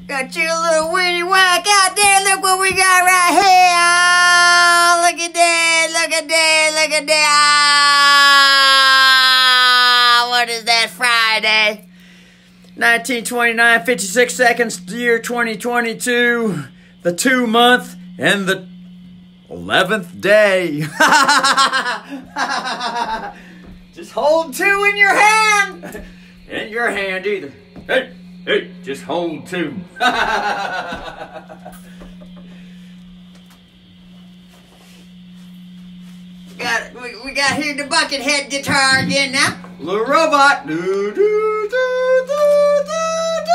Got you a little weedy whack out there. Look what we got right here. Oh, look at that. Look at that. Look at that. Oh, what is that, Friday? 1929, 56 seconds, year 2022. The 2-month and the 11th day. Just hold 2 in your hand. In your hand either. Hey. Hey, just hold 2. We got here the bucket head guitar again now. Little robot. Do, do, do, do, do, do.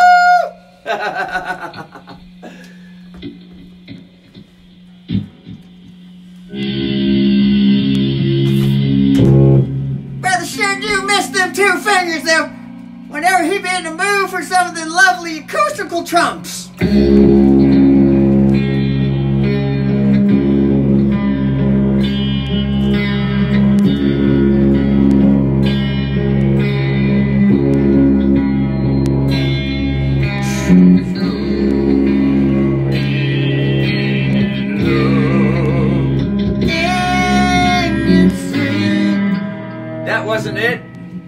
Brother sure do miss them 2 fingers though. Whenever he be in the mood for some of the lovely acoustical trumps. That wasn't it.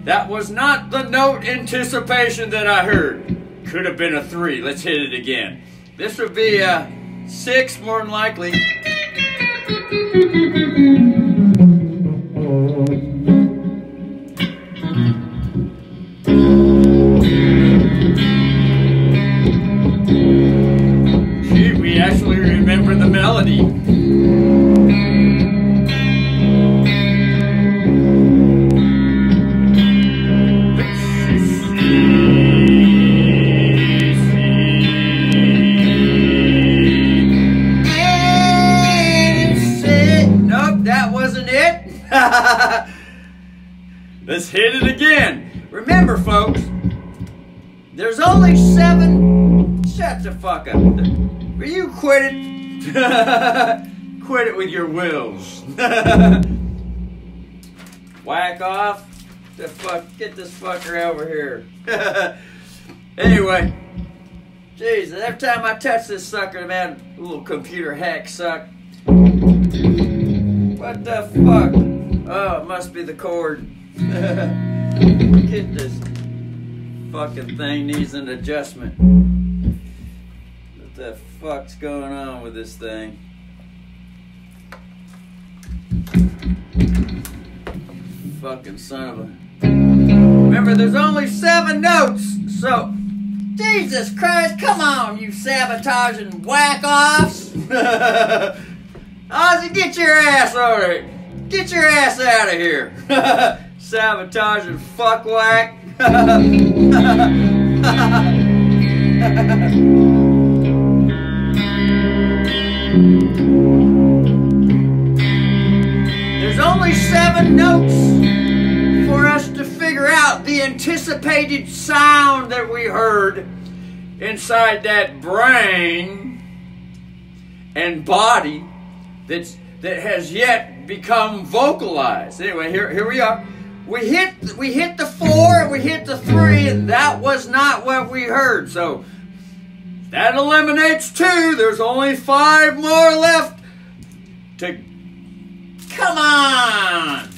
That was not the note anticipation that I heard. Could have been a 3. Let's hit it again. This would be a 6 more than likely. Shoot, we actually remember the melody. Let's hit it again. Remember, folks, there's only 7. Shut the fuck up. Will you quit it? Quit it with your wills. Whack off. The fuck. Get this fucker over here. Anyway, jeez, every time I touch this sucker, man, a little computer hack suck. What the fuck? Oh, it must be the cord. Get this fucking thing needs an adjustment. What the fuck's going on with this thing? Fucking son of a... Remember, there's only 7 notes, so... Jesus Christ, come on, you sabotaging whack-offs! Ozzy, get your ass over here. Get your ass out of here. Sabotaging fuckwhack. There's only 7 notes for us to figure out the anticipated sound that we heard inside that brain and body that has yet become vocalized. Anyway, here we are. We hit the 4 and we hit the 3, and that was not what we heard. So that eliminates 2. There's only 5 more left to... Come on!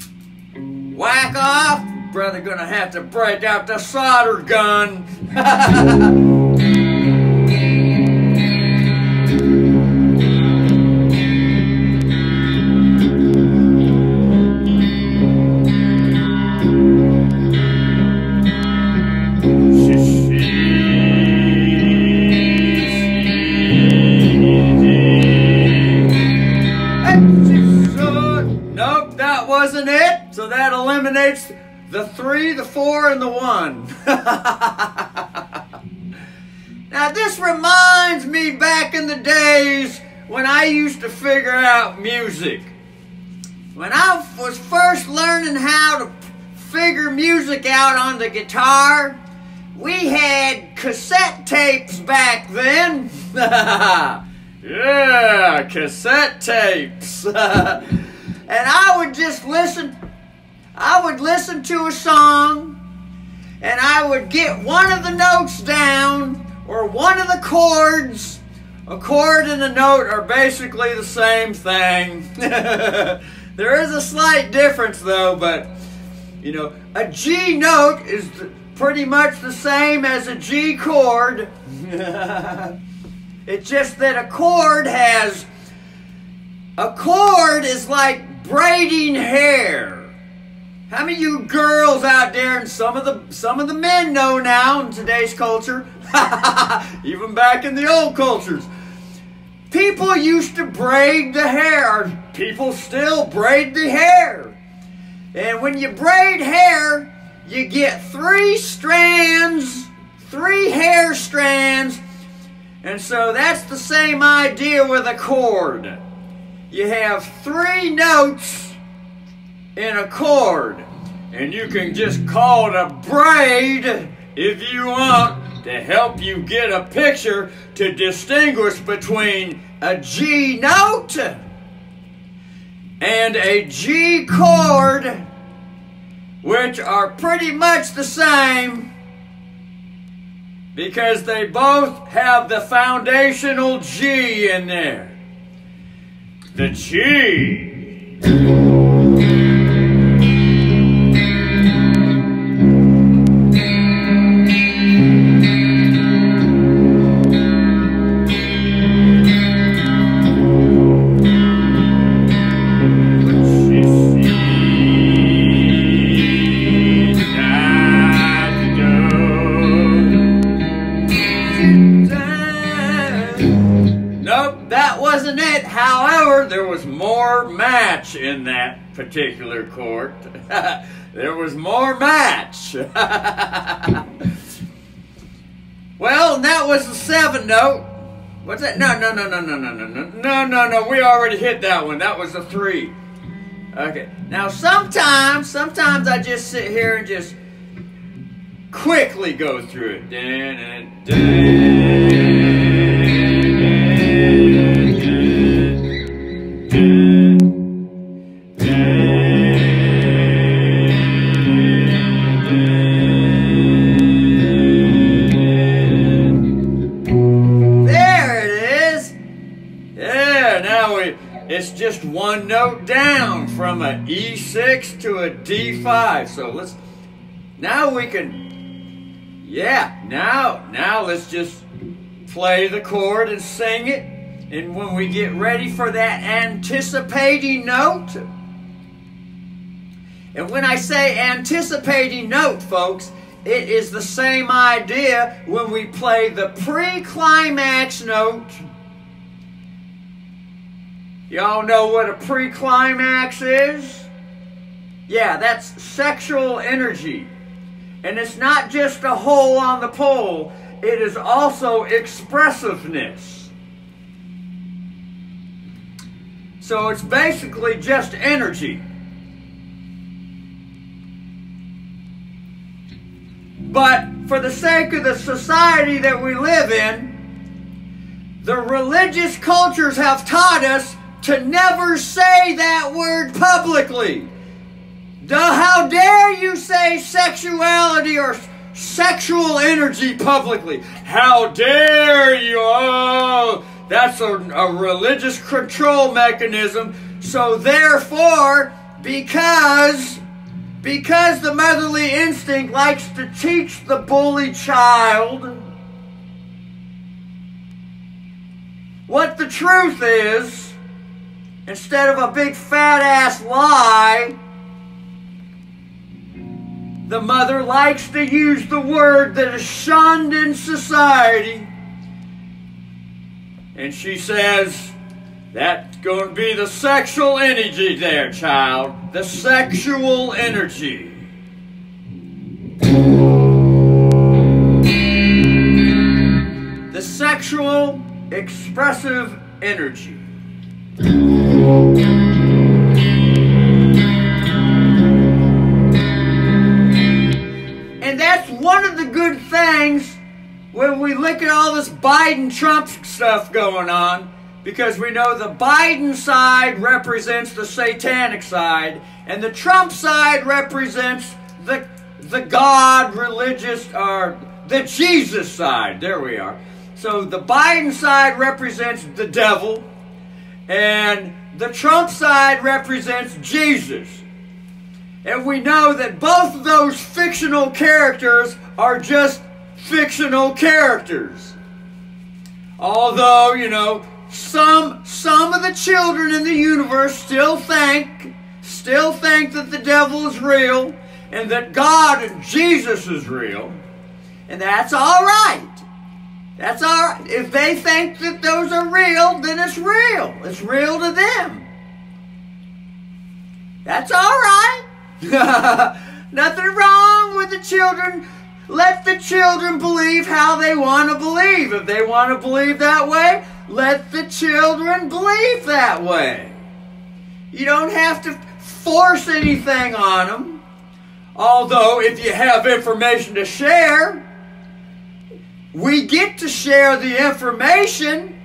Whack off! Brother gonna have to break out the solder gun. Wasn't it? So that eliminates the 3, the 4, and the 1. Now this reminds me back in the days when I used to figure out music. When I was first learning how to figure music out on the guitar, we had cassette tapes back then. Yeah, cassette tapes. And I would just listen. I would listen to a song, and I would get one of the notes down, or one of the chords, a chord and a note are basically the same thing. There is a slight difference though, but you know, a G note is pretty much the same as a G chord. It's just that a chord is like braiding hair. How many of you girls out there, and some of the men know now in today's culture, even back in the old cultures, people used to braid the hair. People still braid the hair. And when you braid hair, you get 3 strands, 3 hair strands. And so that's the same idea with a chord. You have 3 notes in a chord, and you can just call it a braid if you want, to help you get a picture to distinguish between a G note and a G chord, which are pretty much the same because they both have the foundational G in there. The G. There was more match in that particular chord. There was more match. Well, and that was the 7 note. What's that? No. We already hit that one. That was the 3. Okay. Now sometimes I just sit here and just quickly go through it. It's just 1 note down from a E6 to a D5. So now let's just play the chord and sing it. And when we get ready for that anticipating note, and when I say anticipating note, folks, it is the same idea when we play the pre-climax note. Y'all know what a pre-climax is? Yeah, that's sexual energy. And it's not just a hole on the pole, it is also expressiveness. So it's basically just energy. But for the sake of the society that we live in, the religious cultures have taught us to never say that word publicly. How dare you say sexuality or sexual energy publicly? How dare you? Oh, that's a religious control mechanism. So therefore, because the motherly instinct likes to teach the bully child what the truth is, instead of a big fat ass lie, the mother likes to use the word that is shunned in society. And she says, that's going to be the sexual energy there, child. The sexual energy. The sexual expressive energy. And that's one of the good things when we look at all this Biden-Trump stuff going on, because we know the Biden side represents the satanic side, and the Trump side represents the God religious, or the Jesus side. There we are. So the Biden side represents the devil, and the Trump side represents Jesus. And we know that both of those fictional characters are just fictional characters. Although, you know, some of the children in the universe still think that the devil is real and that God and Jesus is real. And that's all right. That's all right. If they think that those are real, then it's real. It's real to them. That's all right. Nothing wrong with the children. Let the children believe how they want to believe. If they want to believe that way, let the children believe that way. You don't have to force anything on them. Although, if you have information to share, we get to share the information.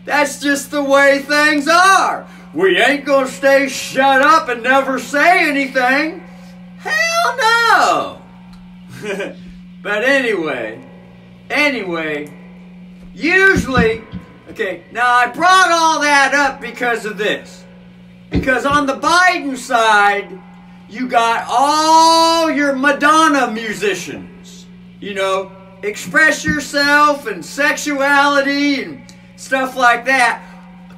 That's just the way things are. We ain't going to stay shut up and never say anything. Hell no. But anyway, usually, okay, now I brought all that up because of this. Because on the Biden side, you got all your Madonna musicians. You know, express yourself and sexuality and stuff like that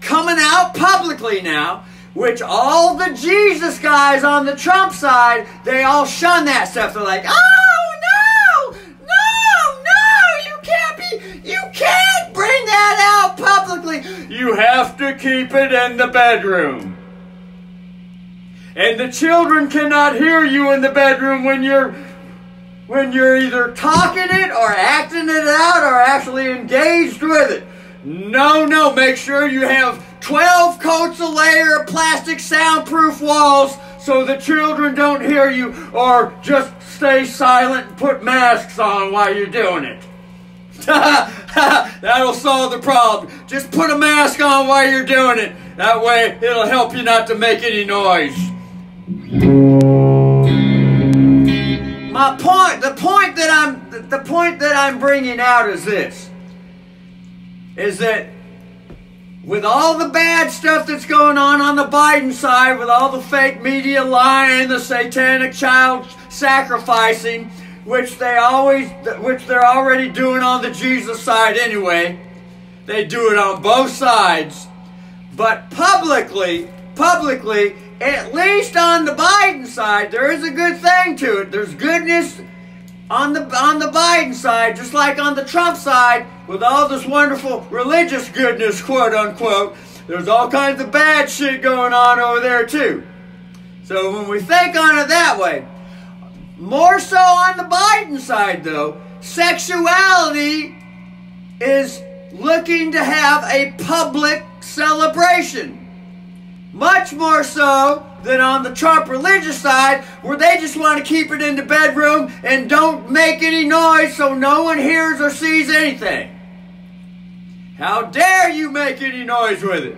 coming out publicly now, which all the Jesus guys on the Trump side, they all shun that stuff. They're like, oh, no, you can't bring that out publicly. You have to keep it in the bedroom. And the children cannot hear you in the bedroom when you're either talking it or acting it out or actually engaged with it. No, make sure you have 12 coats of layer plastic soundproof walls so the children don't hear you, or just stay silent and put masks on while you're doing it. That'll solve the problem. Just put a mask on while you're doing it. That way it'll help you not to make any noise. The point that I'm bringing out is this. Is that with all the bad stuff that's going on the Biden side, with all the fake media lying, the satanic child sacrificing, which they're already doing on the Jesus side anyway. They do it on both sides. But publicly, at least on the Biden side, there is a good thing to it. There's goodness on the Biden side, just like on the Trump side, with all this wonderful religious goodness, quote unquote. There's all kinds of bad shit going on over there too. So when we think on it that way, more so on the Biden side though, sexuality is looking to have a public celebration. Much more so than on the Trump religious side, where they just want to keep it in the bedroom and don't make any noise so no one hears or sees anything. How dare you make any noise with it?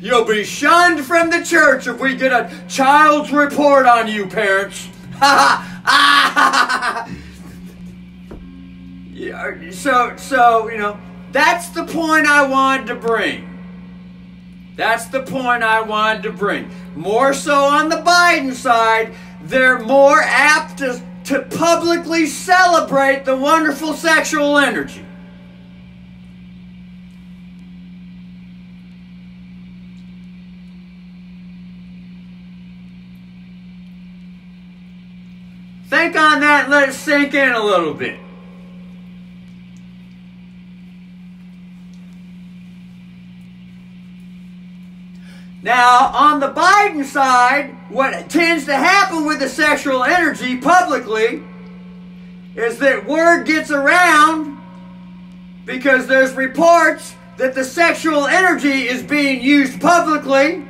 You'll be shunned from the church if we get a child's report on you, parents. So, you know, that's the point I wanted to bring. That's the point I wanted to bring. More so on the Biden side, they're more apt to publicly celebrate the wonderful sexual energy. Think on that and let it sink in a little bit. Now, on the Biden side, what tends to happen with the sexual energy publicly is that word gets around because there's reports that the sexual energy is being used publicly,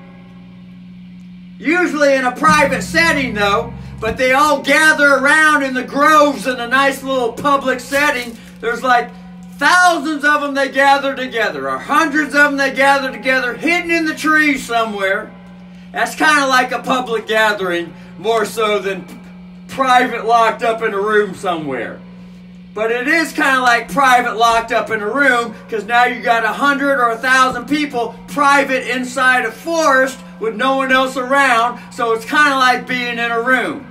usually in a private setting though, but they all gather around in the groves in a nice little public setting. There's like thousands of them they gather together, or hundreds of them they gather together, hidden in the trees somewhere. That's kind of like a public gathering, more so than private locked up in a room somewhere. But it is kind of like private locked up in a room, because now you got 100 or 1,000 people private inside a forest with no one else around, so it's kind of like being in a room.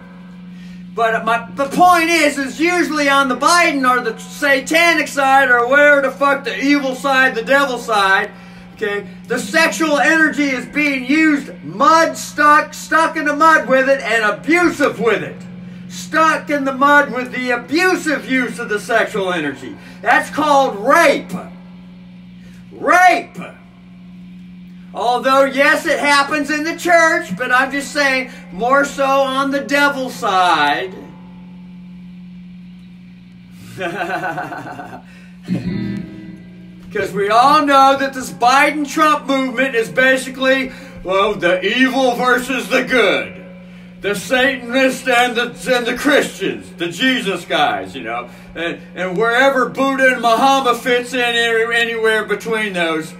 But the point is usually on the Biden or the satanic side or where the fuck, the evil side, the devil side, okay, the sexual energy is being used stuck in the mud with it, and abusive with it. Stuck in the mud with the abusive use of the sexual energy. That's called rape. Rape. Although, yes, it happens in the church, but I'm just saying more so on the devil side. Because we all know that this Biden-Trump movement is basically, well, the evil versus the good. The Satanists and the Christians, the Jesus guys, you know, and wherever Buddha and Muhammad fits in anywhere between those.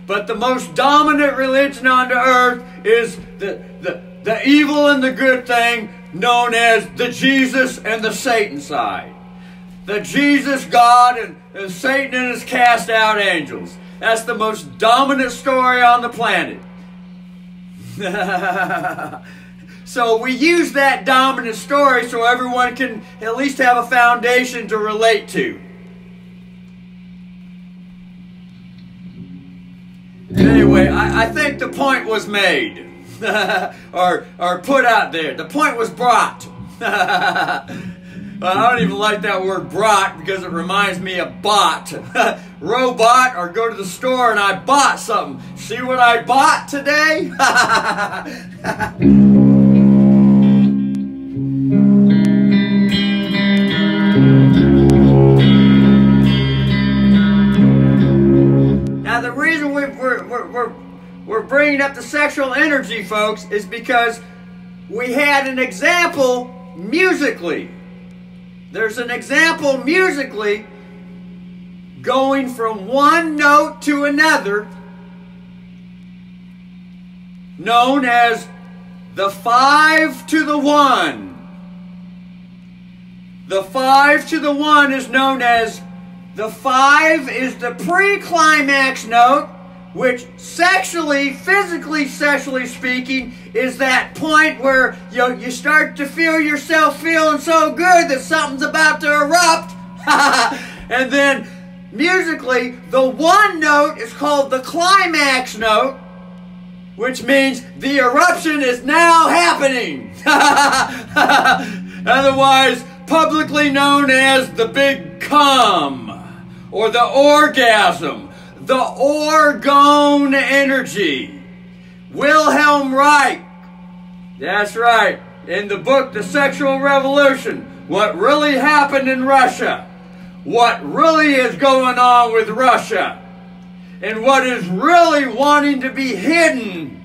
But the most dominant religion on the earth is the evil and the good thing known as the Jesus and the Satan side. The Jesus God and Satan and his cast out angels. That's the most dominant story on the planet. So we use that dominant story so everyone can at least have a foundation to relate to. Anyway, I think the point was made. or put out there. The point was brought. I don't even like that word brought because it reminds me of bought. Robot, or go to the store and I bought something. See what I bought today? Now the reason we're bringing up the sexual energy, folks, is because we had an example musically. There's an example musically going from one note to another known as the 5 to the 1. The 5 to the 1 is known as, the 5 is the pre-climax note, which physically sexually speaking, is that point where you start to feel yourself feeling so good that something's about to erupt. And then musically, the 1 note is called the climax note, which means the eruption is now happening. Otherwise, publicly known as the big come, or the orgasm, the orgone energy. Wilhelm Reich, that's right, in the book The Sexual Revolution, what really happened in Russia, what really is going on with Russia, and what is really wanting to be hidden.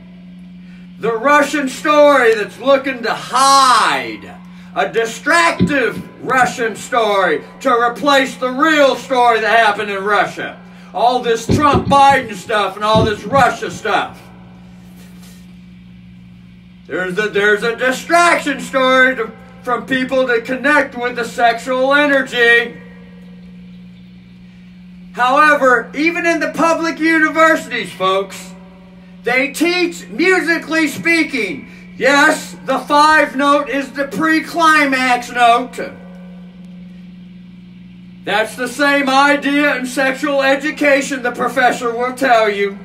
The Russian story that's looking to hide. A distractive Russian story to replace the real story that happened in Russia. All this Trump-Biden stuff and all this Russia stuff. There's a distraction story from people to connect with the sexual energy. However, even in the public universities, folks, they teach, musically speaking, yes, the 5 note is the pre-climax note. That's the same idea in sexual education, the professor will tell you.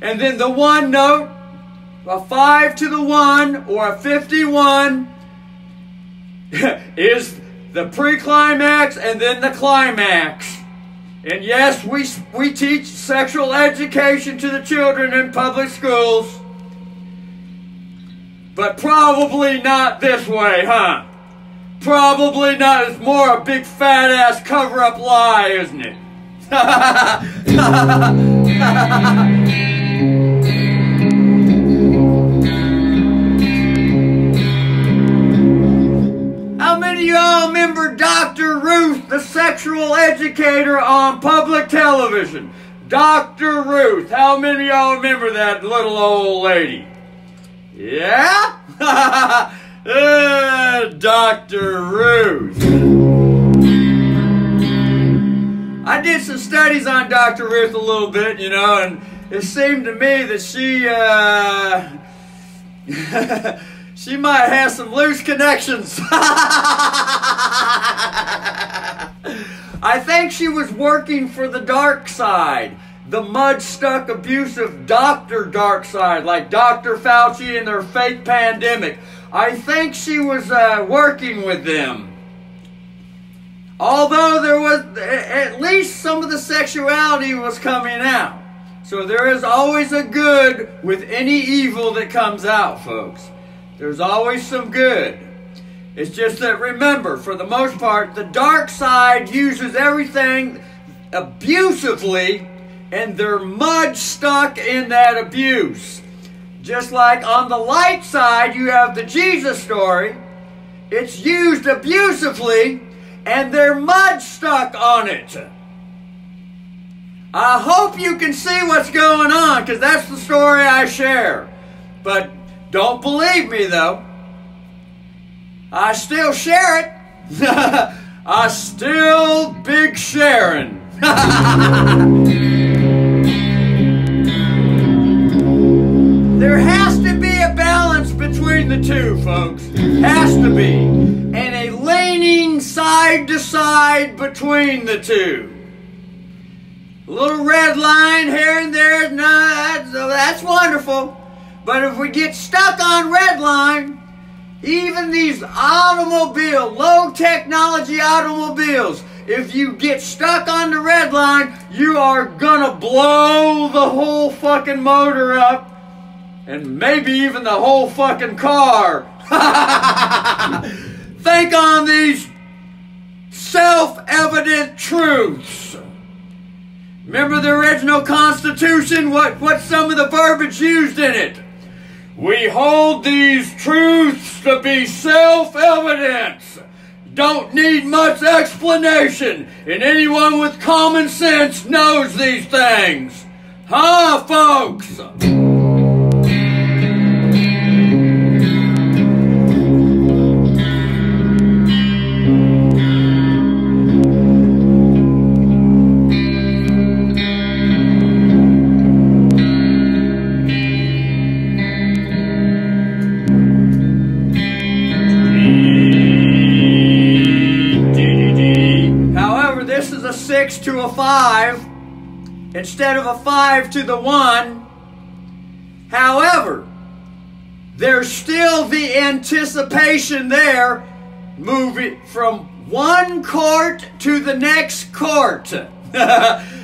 And then the 1 note, a 5 to the 1 or a 51 is the pre-climax and then the climax. And yes, we teach sexual education to the children in public schools. But probably not this way, huh? Probably not. It's more a big fat ass cover-up lie, isn't it? How many of y'all remember Dr. Ruth, the sexual educator on public television? Dr. Ruth. How many of y'all remember that little old lady? Yeah? Dr. Ruth. did some studies on Dr. Ruth a little bit, you know, and it seemed to me that she might have some loose connections. I think she was working for the dark side, the mud-stuck, abusive Dr. Dark Side, like Dr. Fauci and their fake pandemic. I think she was working with them. Although there was, at least some of the sexuality was coming out. So there is always a good with any evil that comes out, folks. There's always some good. It's just that, remember, for the most part, the dark side uses everything abusively, and they're mud stuck in that abuse. Just like on the light side, you have the Jesus story. It's used abusively, and they're mud stuck on it. I hope you can see what's going on, because that's the story I share. But don't believe me, though. I still share it. I still big sharing. There has to be a balance between the two, folks. Has to be. And a leaning side to side between the two. A little red line here and there, no, that's wonderful. But if we get stuck on red line, even these low technology automobiles, if you get stuck on the red line, you are gonna blow the whole fucking motor up, and maybe even the whole fucking car. Think on these self-evident truths. Remember the original Constitution? What's some of the verbiage used in it? We hold these truths to be self-evident. Don't need much explanation, and anyone with common sense knows these things. Huh, folks? To a 5 instead of a 5 to the 1. However, there's still the anticipation there, moving from one court to the next court.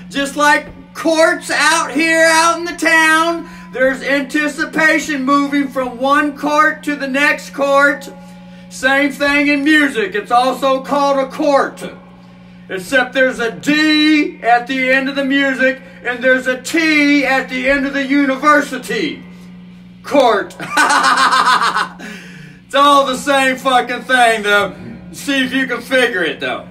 Just like courts out here out in the town, there's anticipation moving from one court to the next court. Same thing in music. It's also called a court. Except there's a D at the end of the music, and there's a T at the end of the university. Court. It's all the same fucking thing, though. See if you can figure it, though.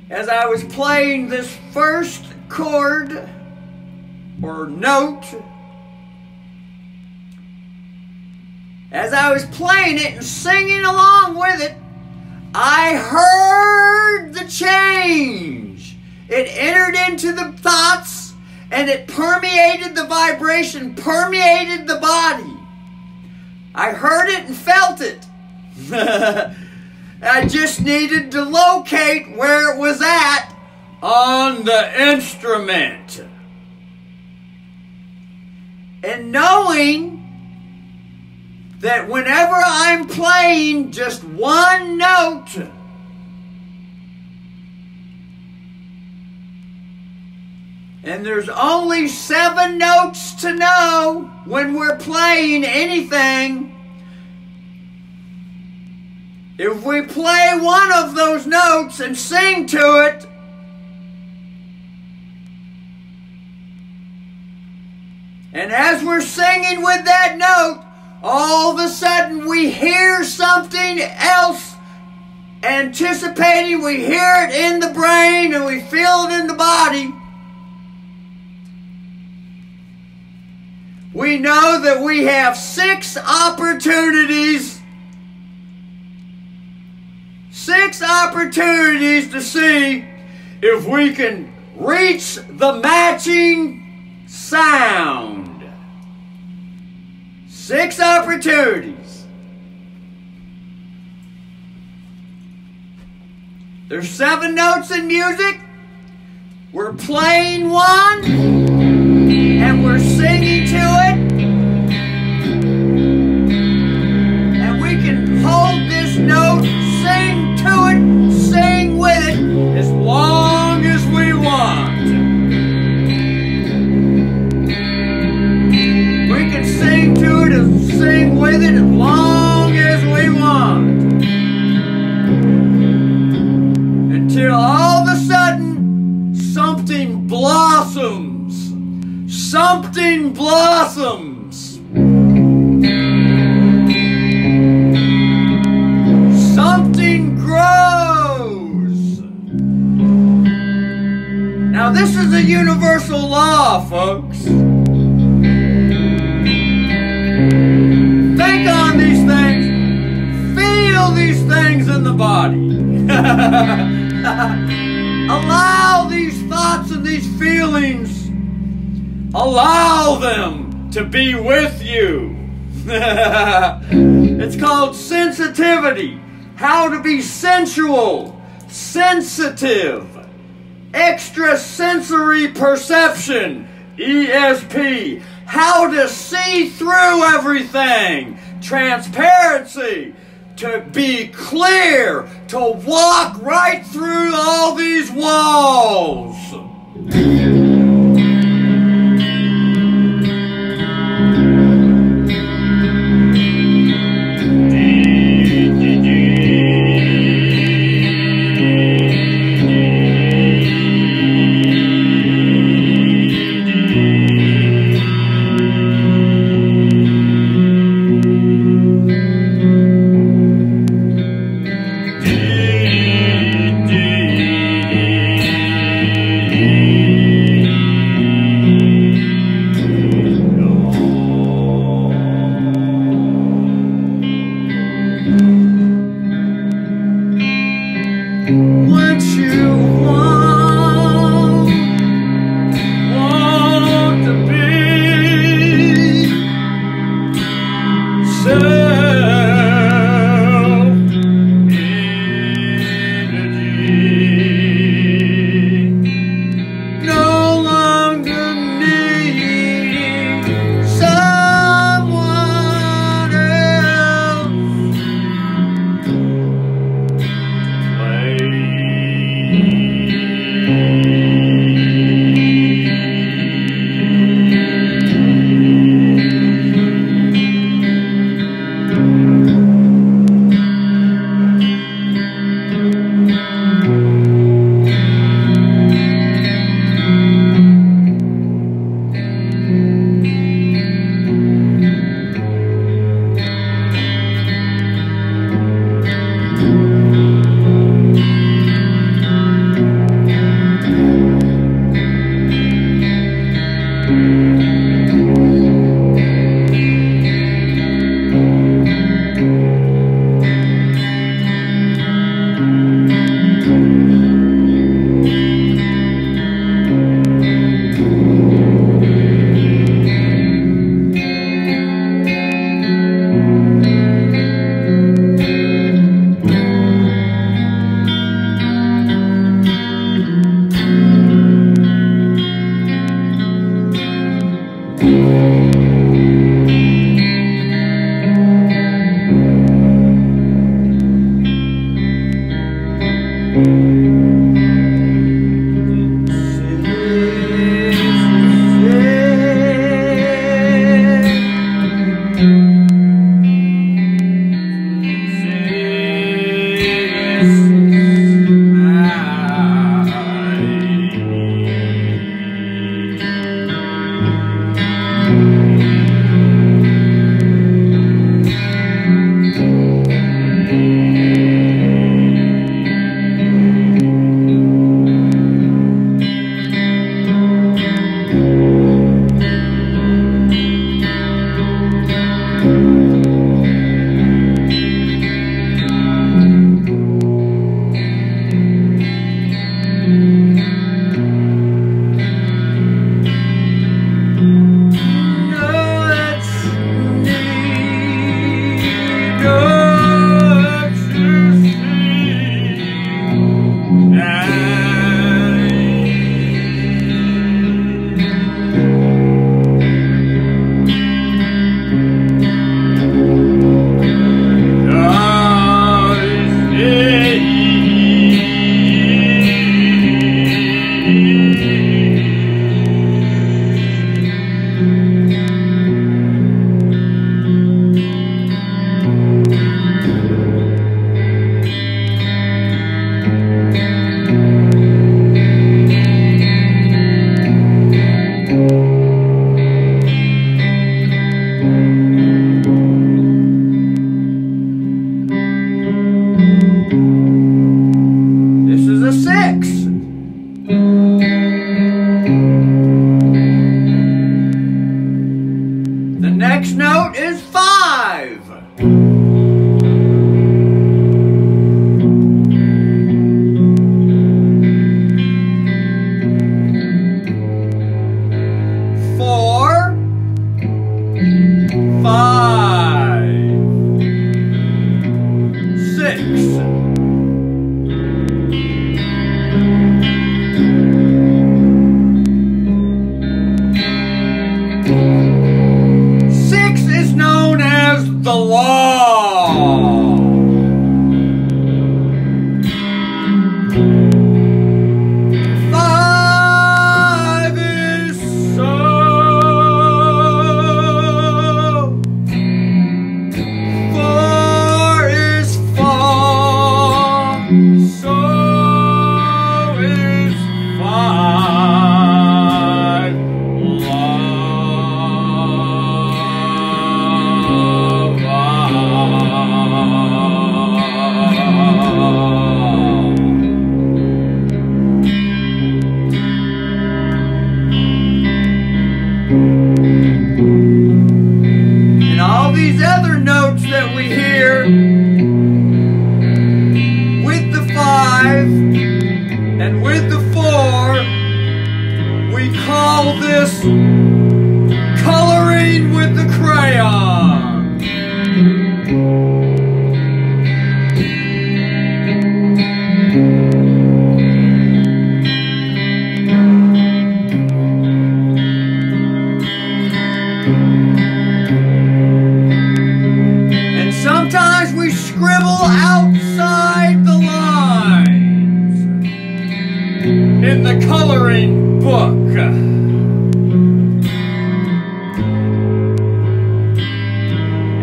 As I was playing this first chord or note, as I was playing it and singing along with it, I heard the change. It entered into the thoughts and it permeated the vibration, permeated the body. I heard it and felt it. I just needed to locate where it was at on the instrument. And knowing that whenever I'm playing just one note, and there's only 7 notes to know when we're playing anything, if we play one of those notes and sing to it, and as we're singing with that note, all of a sudden we hear something else anticipating, we hear it in the brain and we feel it in the body, we know that we have 6 opportunities to see if we can reach the matching sound. 6 opportunities. There's 7 notes in music. We're playing one and we're singing to it. And we can hold this note, sing to it, sing with it as long as we want. We can sing to it and sing with it as long as we want. Until all of a sudden something blossoms. Something blossoms. Something grows. Now this is a universal law, folks. Think on these things. Feel these things in the body. Allow these thoughts and these feelings. Allow them to be with you. It's called sensitivity. How to be sensual, sensitive, extrasensory perception, ESP. How to see through everything, transparency, to be clear, to walk right through all these walls. Six is known as the law. Five is so. Four is fall. So is five. And all these other notes that we hear with the 5 and with the 4, we call this coloring with the crayon. And sometimes we scribble outside the lines in the coloring book.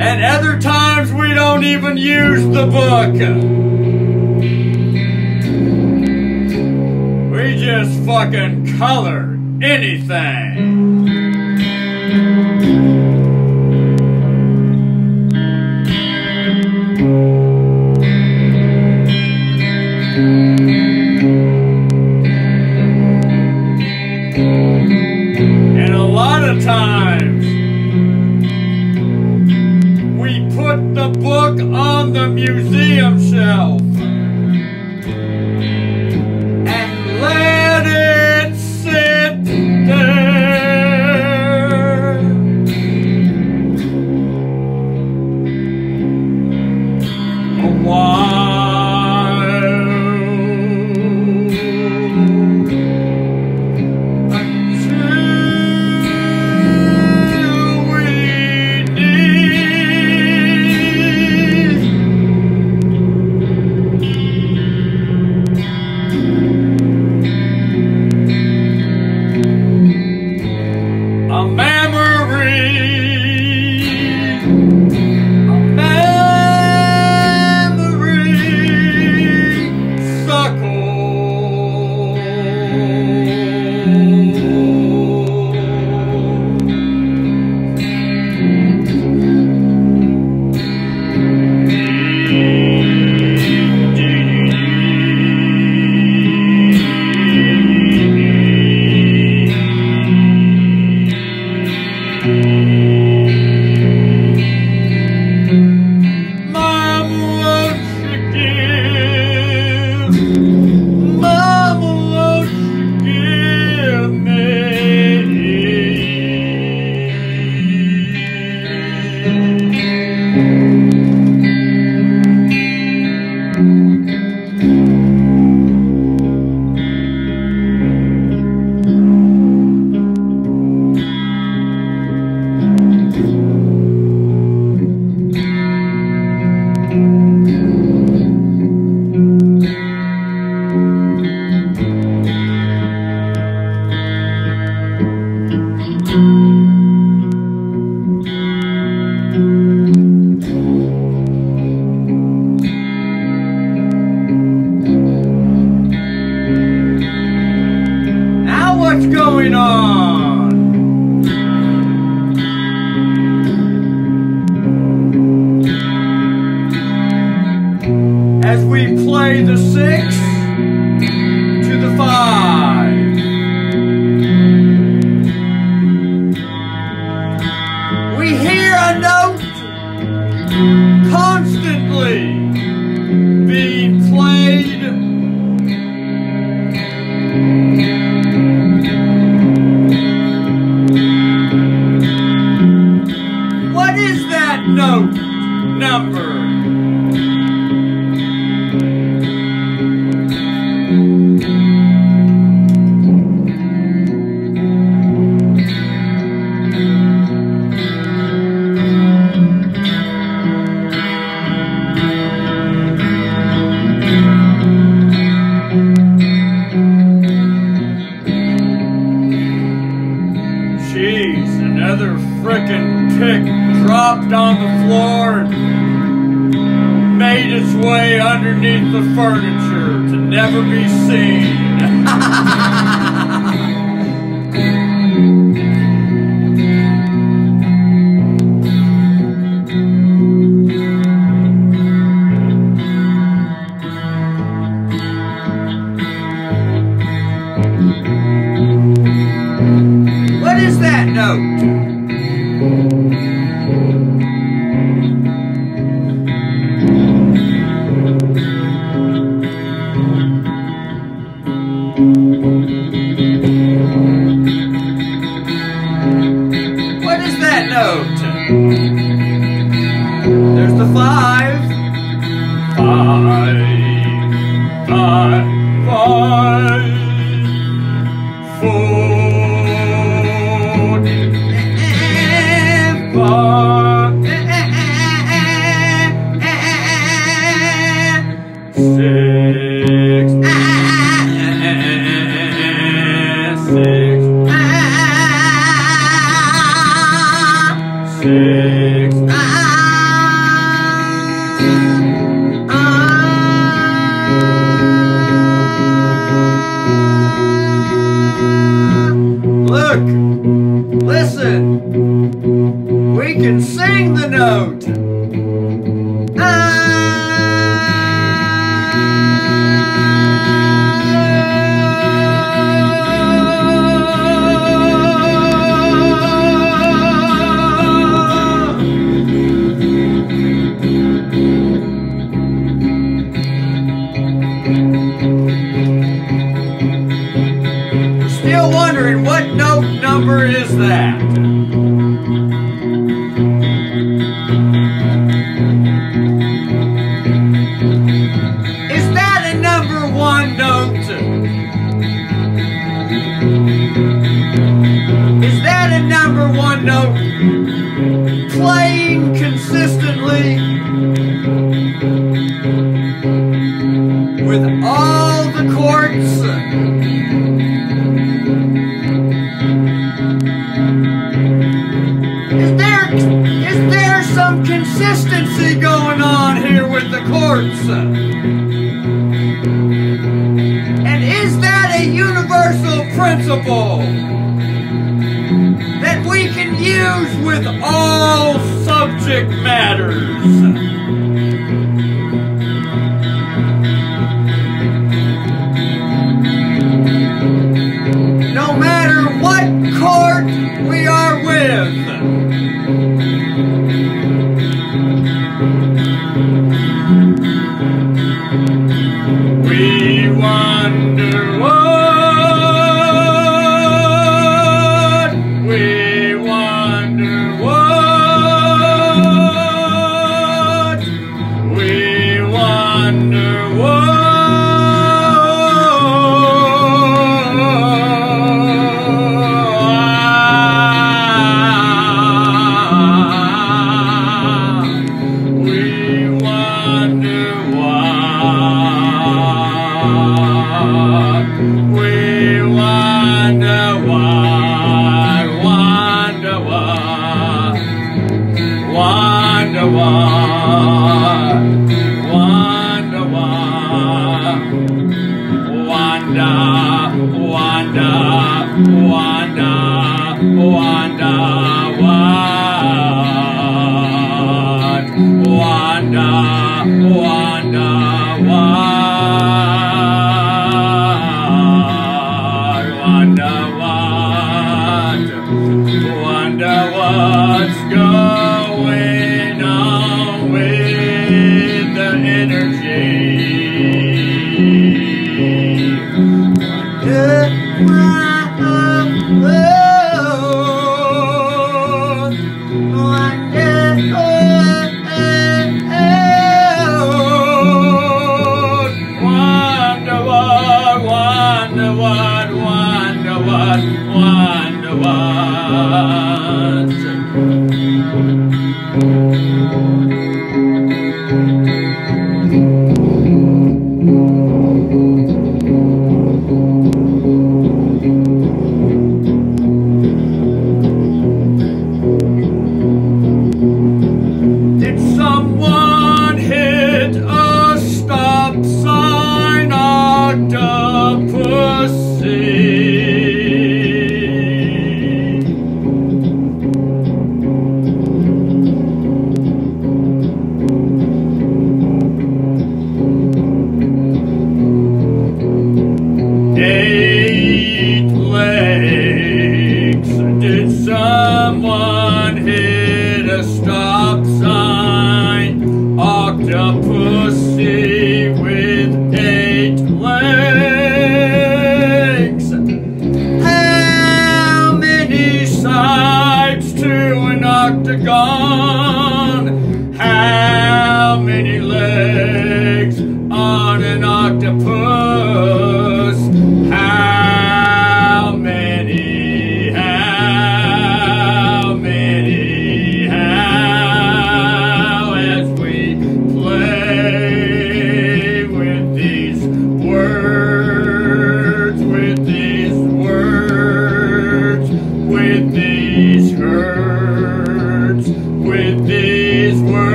And other times we don't even use the book. We just fucking color anything. And a lot of times we put the book on the museum shelf and let it sit there. A while. What is that note number? dropped on the floor and made its way underneath the furniture to never be seen. What is that note? What is that note? There's the 5. 5, 5, 5, 4. Look, listen, we can sing the note. Still wondering what note number is that? Is that a number 1 note? Is that a number 1 note playing consistently with all the chords? Is there some consistency going on here with the chords? And is that a universal principle that we can use with all subject matters? No matter what chord we are with. We wonder what, we wonder what, we wonder what.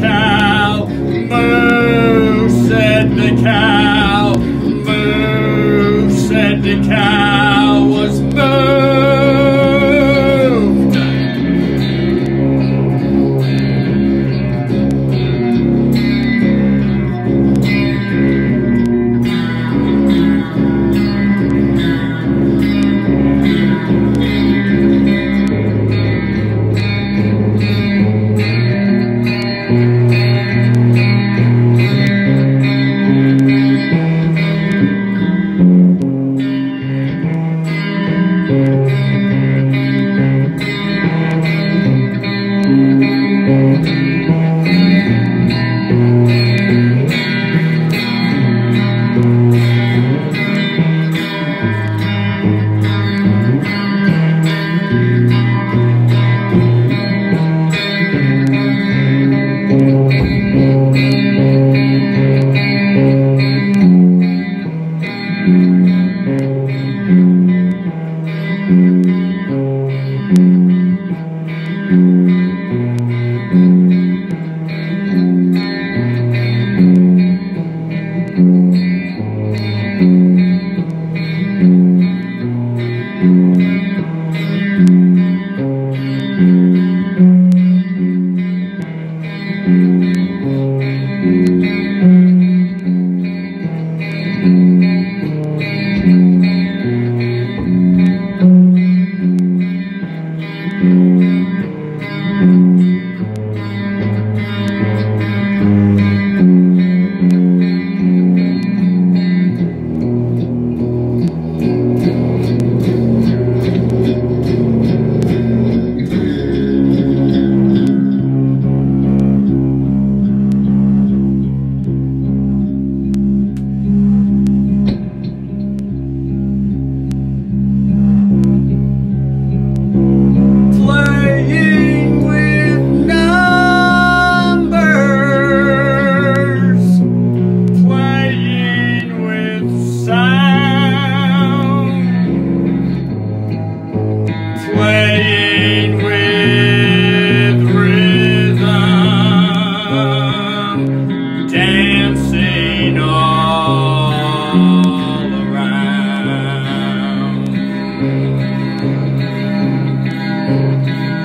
cow. Moo, said the cow. Moo, said the cow was moved.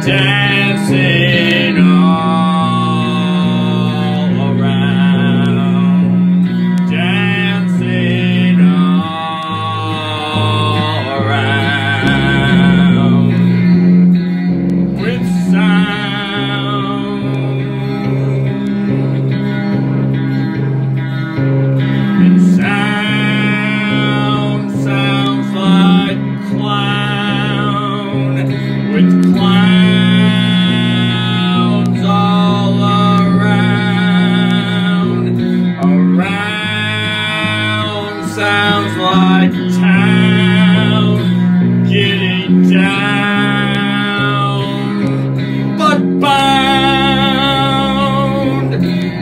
Dancing all around, dancing all around, with sound, and sound sounds like clown, with clown. Sounds like town getting down, but bound,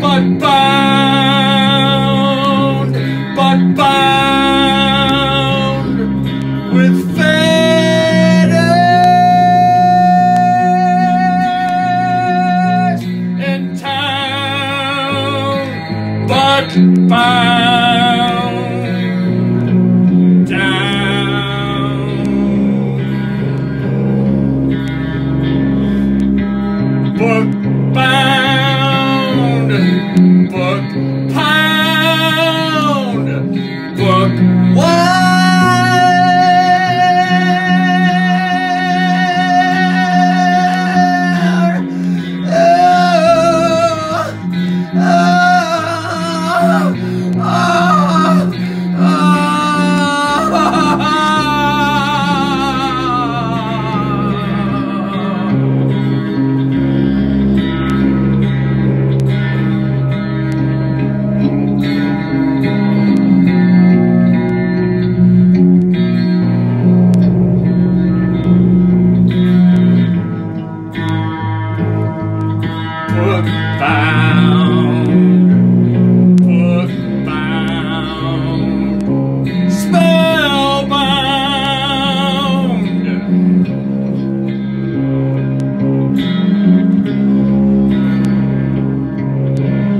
but bound, but bound with fetters in town, but bound. Book bound, book pound, book wire.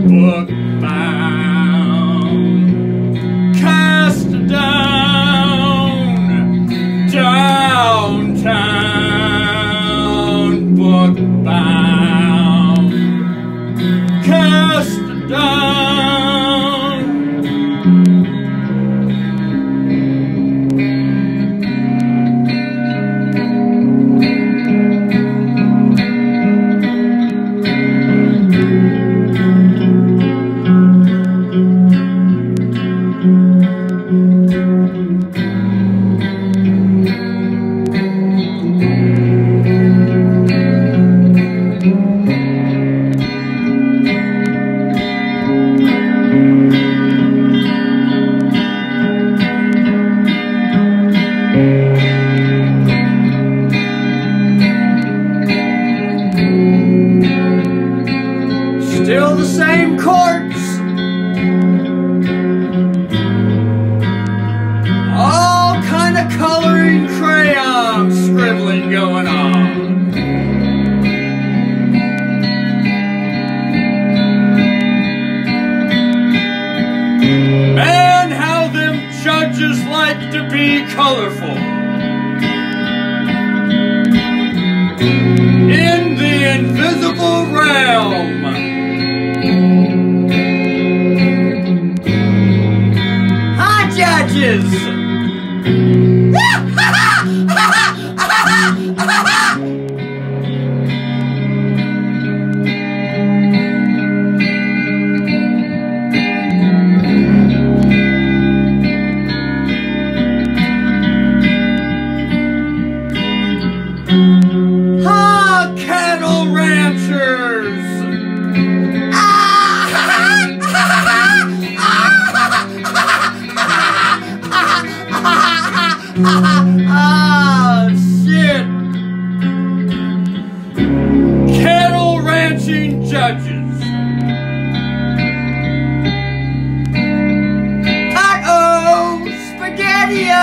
book bound, cast down, downtown, book bound, cast down. Still the same courts, all kind of coloring crayon scribbling going on. Man, how them judges like to be colorful. In the invisible realm, judges. Cattle ranchers. Oh, shit. Cattle ranching judges. Uh-oh, spaghetti-o.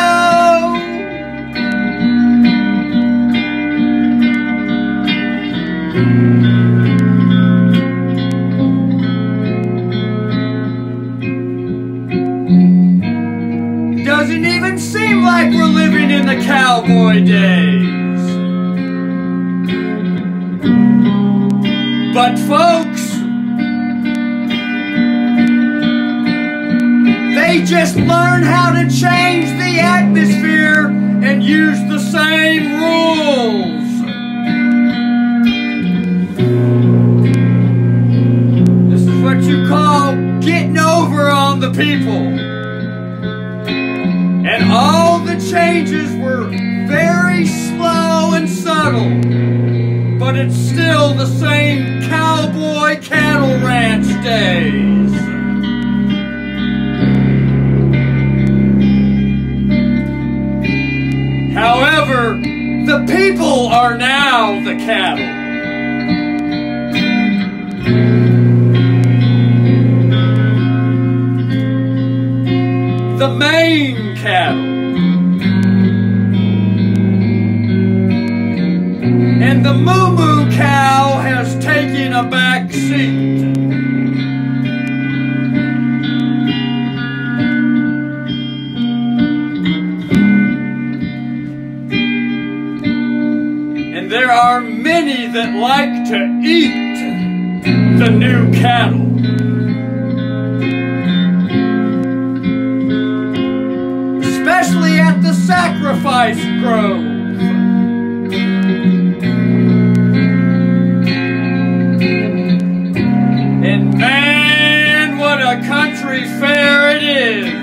Doesn't even seem like we're living in the cowboy days. But folks, they just learn how to change the atmosphere and use the same rules. This is what you call getting over on the people. And all the changes were very slow and subtle, but it's still the same cowboy cattle ranch days. However, the people are now the cattle. The main cattle. And the moo-moo cow has taken a back seat. And there are many that like to eat the new cattle. Especially at the sacrifice grove. And man, what a country fair it is.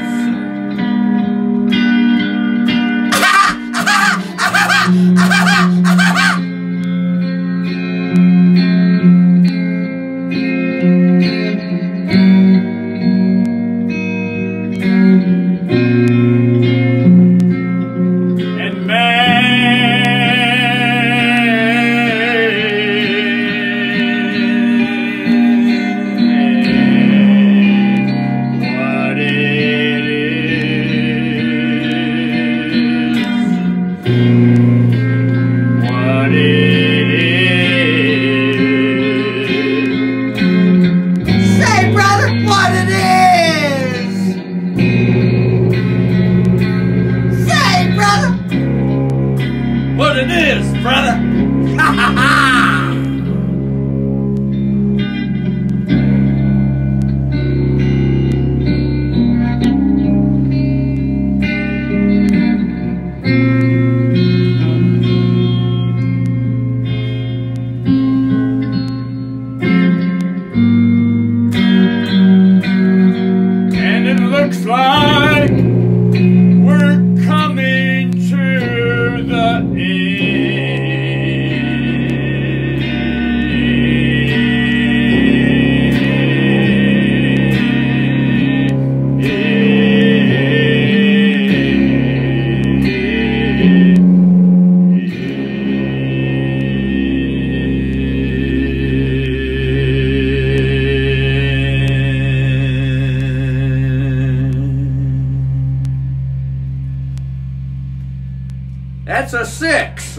That's a 6.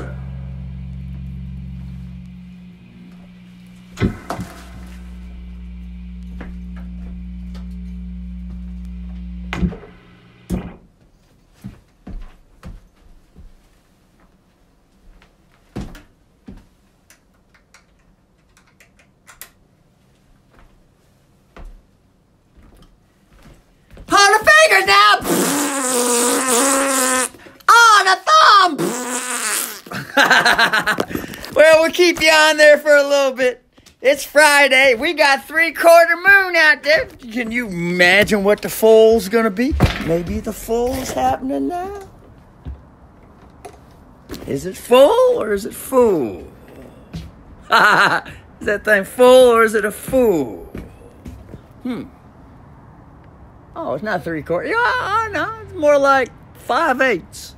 On the fingers now! On the thumb! Well, we'll keep you on there for a little bit. It's Friday. We got 3/4 moon out there. Can you imagine what the full's gonna be? Maybe the full's happening now. Is it full or is it fool? Is that thing full or is it a fool? Oh, it's not 3/4. Yeah, no, it's more like 5/8.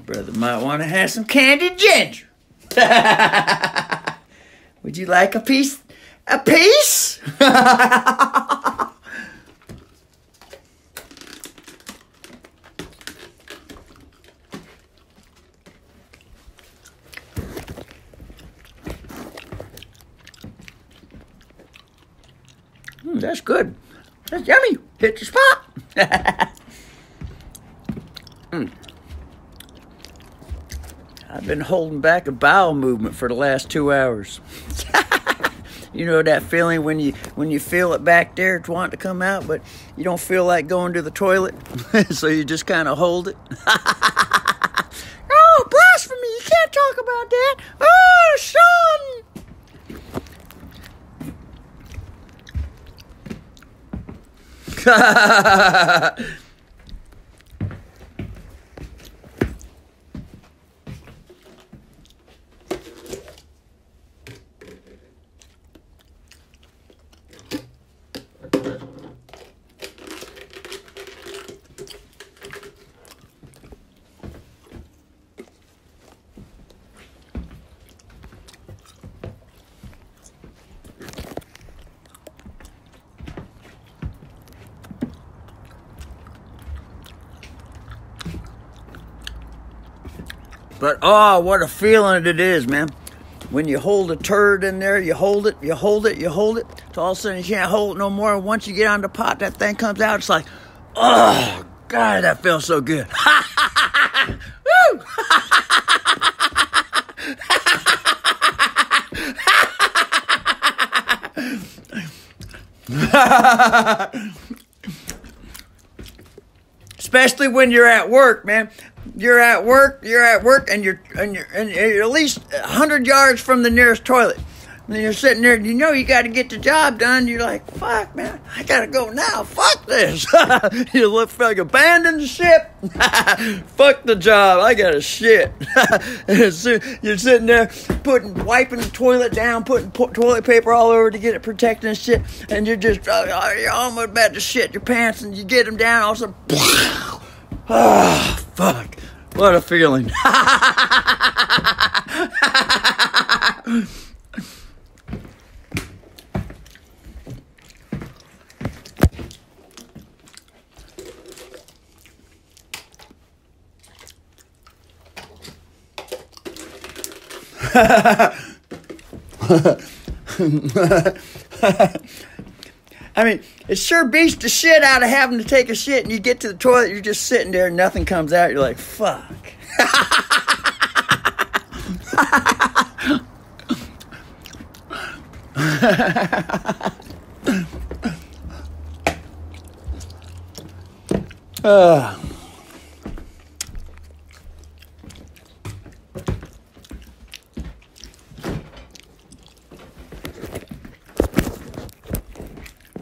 Brother might want to have some candied ginger. Would you like a piece? A piece? That's good. That's yummy. Hit the spot. I've been holding back a bowel movement for the last 2 hours. You know that feeling when you feel it back there, it's wanting to come out, but you don't feel like going to the toilet, so you just kind of hold it. Oh, blasphemy! You can't talk about that. Oh, son. But, oh, what a feeling it is, man. When you hold a turd in there, you hold it. So all of a sudden you can't hold it no more. And once you get on the pot, that thing comes out. It's like, oh, God, that feels so good. Woo! Especially when you're at work, man. You're at work, and you're at least 100 yards from the nearest toilet. And then you're sitting there, and you know you got to get the job done. You're like, fuck, man, I got to go now. Fuck this. You look like abandon the ship. Fuck the job. I got to shit. You're sitting there wiping the toilet down, putting toilet paper all over to get it protected and shit. And you're just, you're almost about to shit your pants, and you get them down, all of a sudden, oh, fuck. What a feeling. I mean, it sure beats the shit out of having to take a shit and you get to the toilet, you're just sitting there and nothing comes out. You're like, fuck.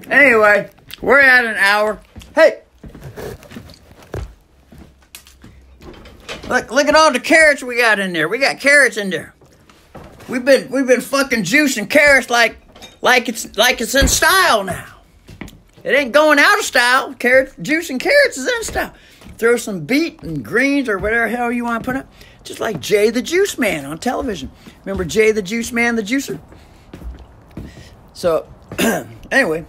Anyway, we're at an hour. Hey! Look at all the carrots we got in there. We got carrots in there. We've been fucking juicing carrots like it's in style now. It ain't going out of style. Juicing carrots is in style. Throw some beet and greens or whatever hell you want to put up. Just like Jay the Juice Man on television. Remember Jay the Juice Man, the juicer? So, anyway,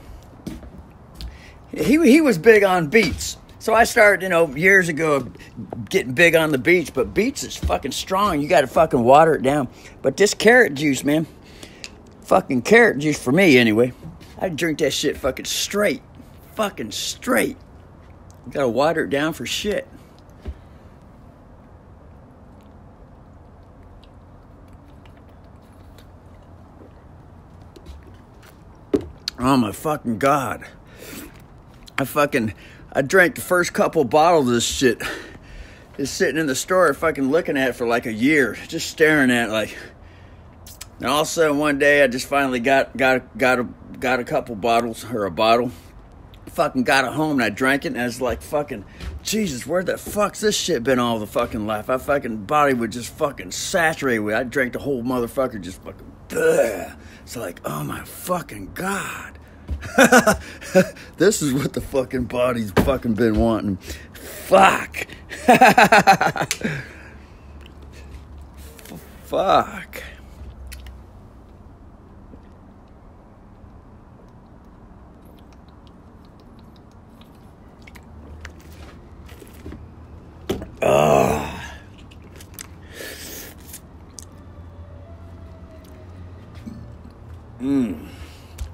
he was big on beets. So I started, years ago getting big on the beets. But beets is fucking strong. You got to fucking water it down. But this carrot juice, man. Fucking carrot juice for me, anyway. I drink that shit fucking straight. Fucking straight. You got to water it down for shit. Oh my fucking God. I drank the first couple bottles of this shit. Just sitting in the store fucking looking at it for like a year. Just staring at it like. And all of a sudden one day I just finally got a couple bottles or a bottle. Fucking got it home and I drank it and I was like fucking, Jesus, where the fuck's this shit been all the fucking life? My fucking body would just fucking saturate with it. I drank the whole motherfucker just fucking, bleh. It's like, oh my fucking God. This is what the fucking body's fucking been wanting. Fuck. Fuck.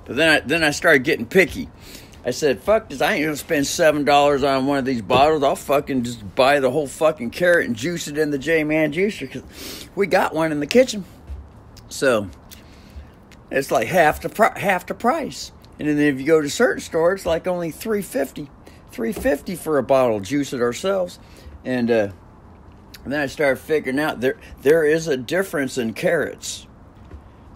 But then I started getting picky. I said, fuck this, I ain't gonna spend $7 on one of these bottles. I'll fucking just buy the whole fucking carrot and juice it in the J-Man juicer, because we got one in the kitchen. So it's like half the price. And then if you go to certain stores, it's like only $3.50 for a bottle. Juice it ourselves. And then I started figuring out there is a difference in carrots.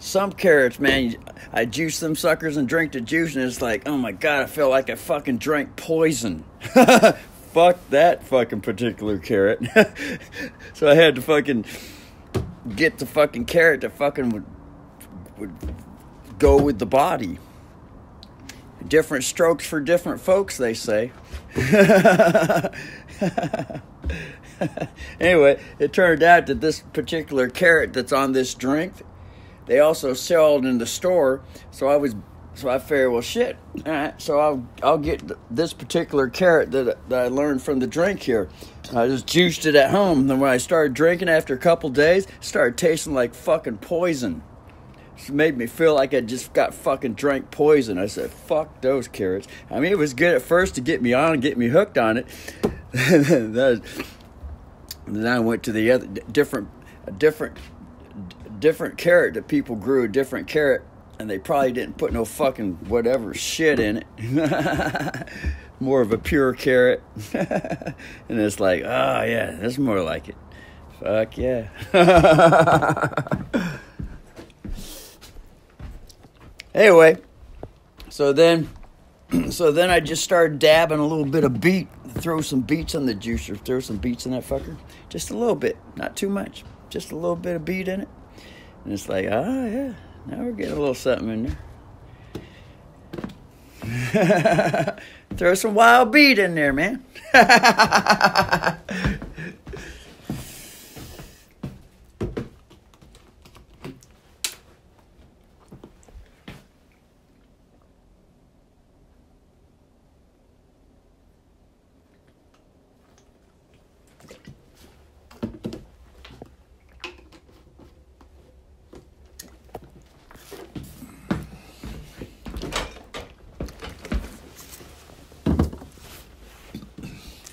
Some carrots, man, I juice them suckers and drink the juice, and it's like, oh my God, I feel like I fucking drank poison. Fuck that fucking particular carrot. So I had to fucking get the fucking carrot that fucking would go with the body. Different strokes for different folks, they say. Anyway, it turned out that this particular carrot that's on this drink, they also sell it in the store. So I figured, well, shit. All right, so I'll get this particular carrot that I learned from the drink here. I just juiced it at home. Then when I started drinking after a couple days, it started tasting like fucking poison. It made me feel like I just got fucking drank poison. I said, fuck those carrots. I mean, it was good at first to get me on and get me hooked on it. Then I went to the other different carrot that people grew, a different carrot, and they probably didn't put no fucking whatever shit in it. More of a pure carrot. And it's like, oh yeah, that's more like it. Fuck yeah. Anyway, so then I just started dabbing a little bit of beet. Throw some beets in the juicer. Throw some beets in that fucker. Just a little bit, not too much. Just a little bit of beet in it. And it's like, oh yeah, now we're getting a little something in there. Throw some wild beet in there, man.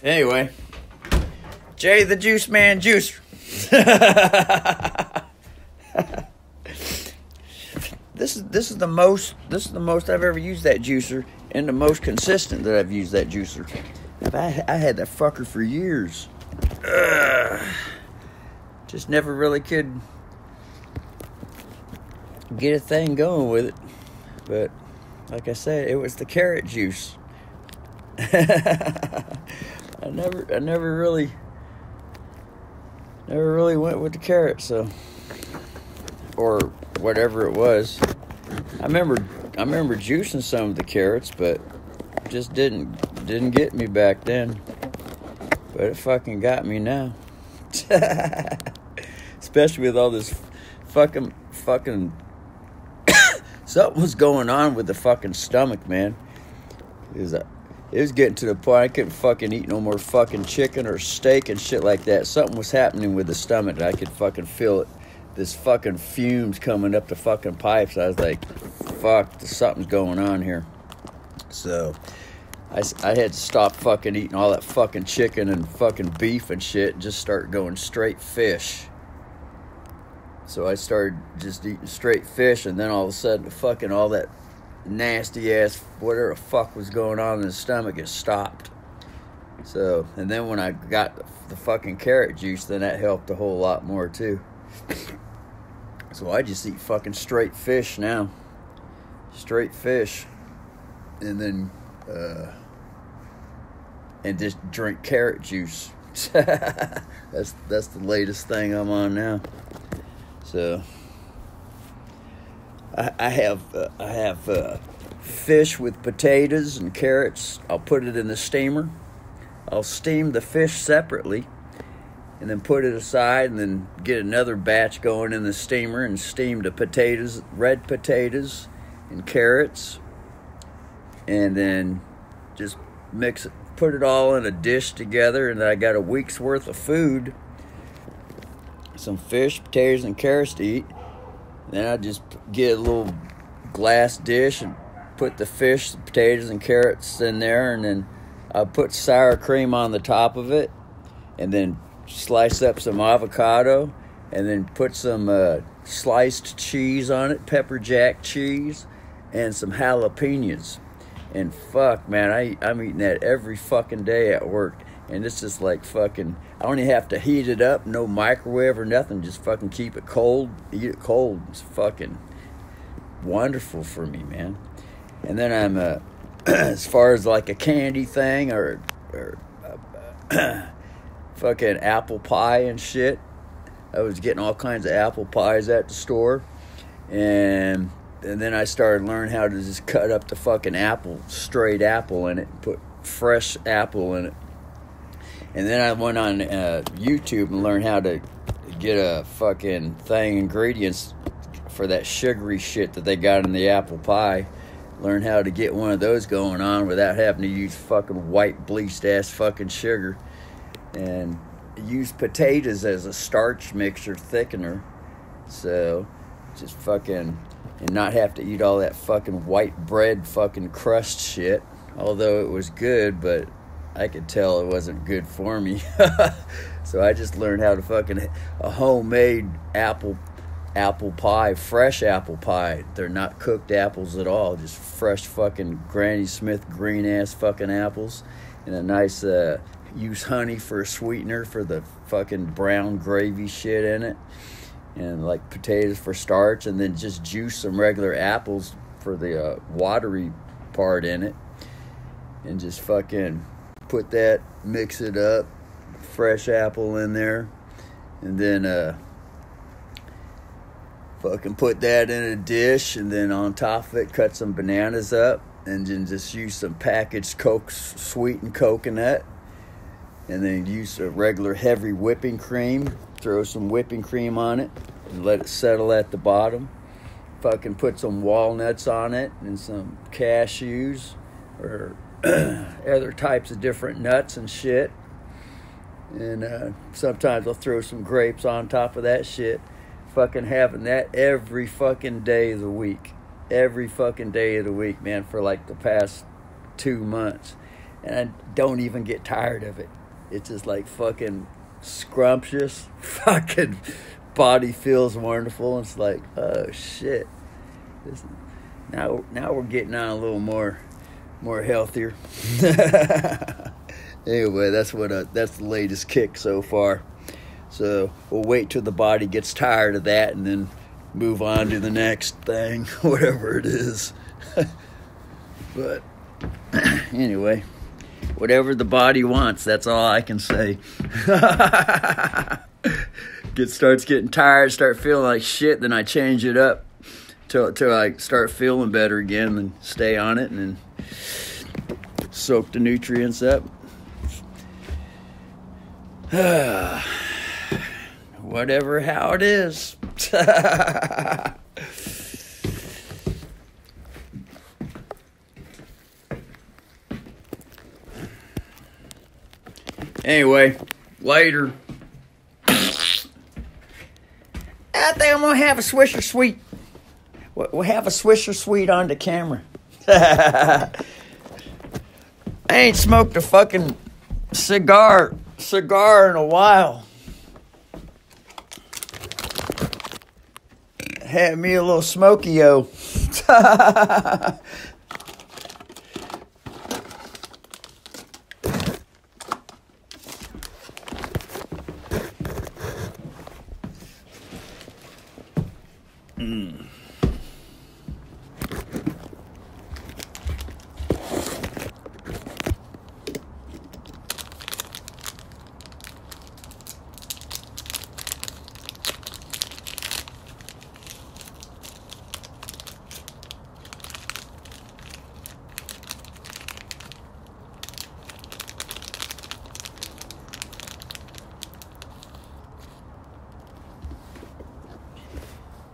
Anyway, Jay the Juice Man Juicer. This is the most I've ever used that juicer, and the most consistent that I've used that juicer. I had that fucker for years. Just never really could get a thing going with it. But like I said, it was the carrot juice. I never really went with the carrot, so or whatever it was. I remember juicing some of the carrots, but just didn't get me back then. But it fucking got me now. Especially with all this fucking something was going on with the fucking stomach, man. It was getting to the point I couldn't fucking eat no more fucking chicken or steak and shit like that. Something was happening with the stomach. I could fucking feel it. This fucking fumes coming up the fucking pipes. I was like, fuck, something's going on here. So I had to stop fucking eating all that fucking chicken and fucking beef and shit and just start going straight fish. So I started just eating straight fish, and then all of a sudden fucking all that nasty ass whatever the fuck was going on in the stomach, it stopped. So, and then when I got the fucking carrot juice, then that helped a whole lot more too. So I just eat fucking straight fish now. Straight fish. And then and just drink carrot juice. That's the latest thing I'm on now. So I have fish with potatoes and carrots. I'll put it in the steamer. I'll steam the fish separately, and then put it aside, and then get another batch going in the steamer and steam the potatoes, red potatoes and carrots, and then just mix it, put it all in a dish together, and then I got a week's worth of food. Some fish, potatoes, and carrots to eat. Then I just get a little glass dish and put the fish, the potatoes, and carrots in there, and then I put sour cream on the top of it, and then slice up some avocado, and then put some sliced cheese on it, pepper jack cheese, and some jalapenos. And fuck, man, I'm eating that every fucking day at work. And it's just like fucking, I don't even have to heat it up, no microwave or nothing, just fucking keep it cold, eat it cold. It's fucking wonderful for me, man. And then I'm, as far as like a candy thing or fucking apple pie and shit, I was getting all kinds of apple pies at the store. And then I started learning how to just cut up the fucking apple, straight apple in it, and put fresh apple in it. And then I went on YouTube and learned how to get a fucking ingredients for that sugary shit that they got in the apple pie. Learn how to get one of those going on without having to use fucking white bleached ass fucking sugar. And use potatoes as a starch mixer thickener. So just fucking, and not have to eat all that fucking white bread fucking crust shit. Although it was good, but I could tell it wasn't good for me. So I just learned how to fucking a homemade apple pie, fresh apple pie. They're not cooked apples at all, just fresh fucking Granny Smith green ass fucking apples, and a nice use honey for a sweetener for the fucking brown gravy shit in it, and like potatoes for starch, and then just juice some regular apples for the watery part in it, and just fucking put that, mix it up, fresh apple in there, and then fucking put that in a dish, and then on top of it cut some bananas up, and then just use some packaged sweetened coconut, and then use a regular heavy whipping cream, throw some whipping cream on it, and let it settle at the bottom. Fucking put some walnuts on it, and some cashews, or other types of different nuts and shit, and sometimes I'll throw some grapes on top of that shit. Fucking having that every fucking day of the week, man, for like the past 2 months, and I don't even get tired of it. It's just like fucking scrumptious, fucking body feels wonderful. It's like, oh shit, now we're getting on a little more healthier. Anyway, that's the latest kick so far. So we'll wait till the body gets tired of that, and then move on to the next thing, whatever it is. But anyway, whatever the body wants, that's all I can say. starts getting tired, start feeling like shit, then I change it up till I start feeling better again, then stay on it and then soak the nutrients up. Whatever, how it is. Anyway, later. I think I'm gonna have a Swisher Sweet. We'll have a Swisher Sweet on the camera. I ain't smoked a fucking cigar in a while. Had me a little smoky-o.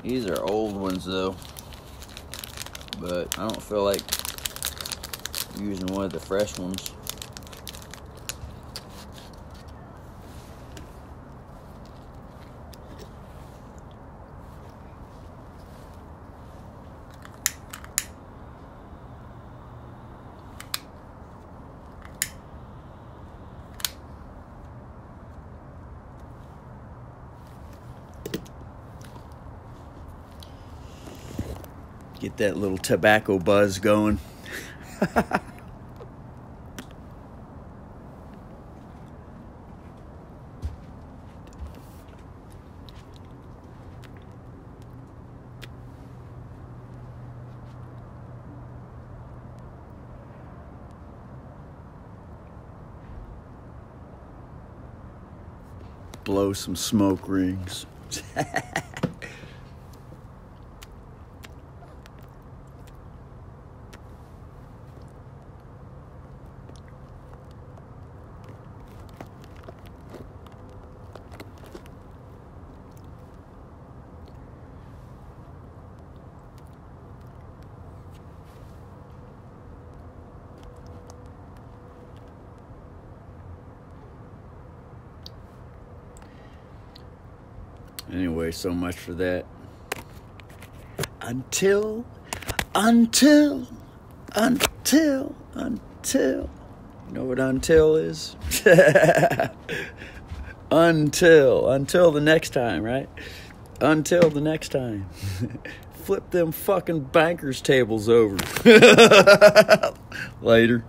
These are old ones though, but I don't feel like using one of the fresh ones. Get that little tobacco buzz going. Blow some smoke rings. Anyway, so much for that. Until. You know what until is? Until the next time, right? Until the next time. Flip them fucking bankers tables over. Later.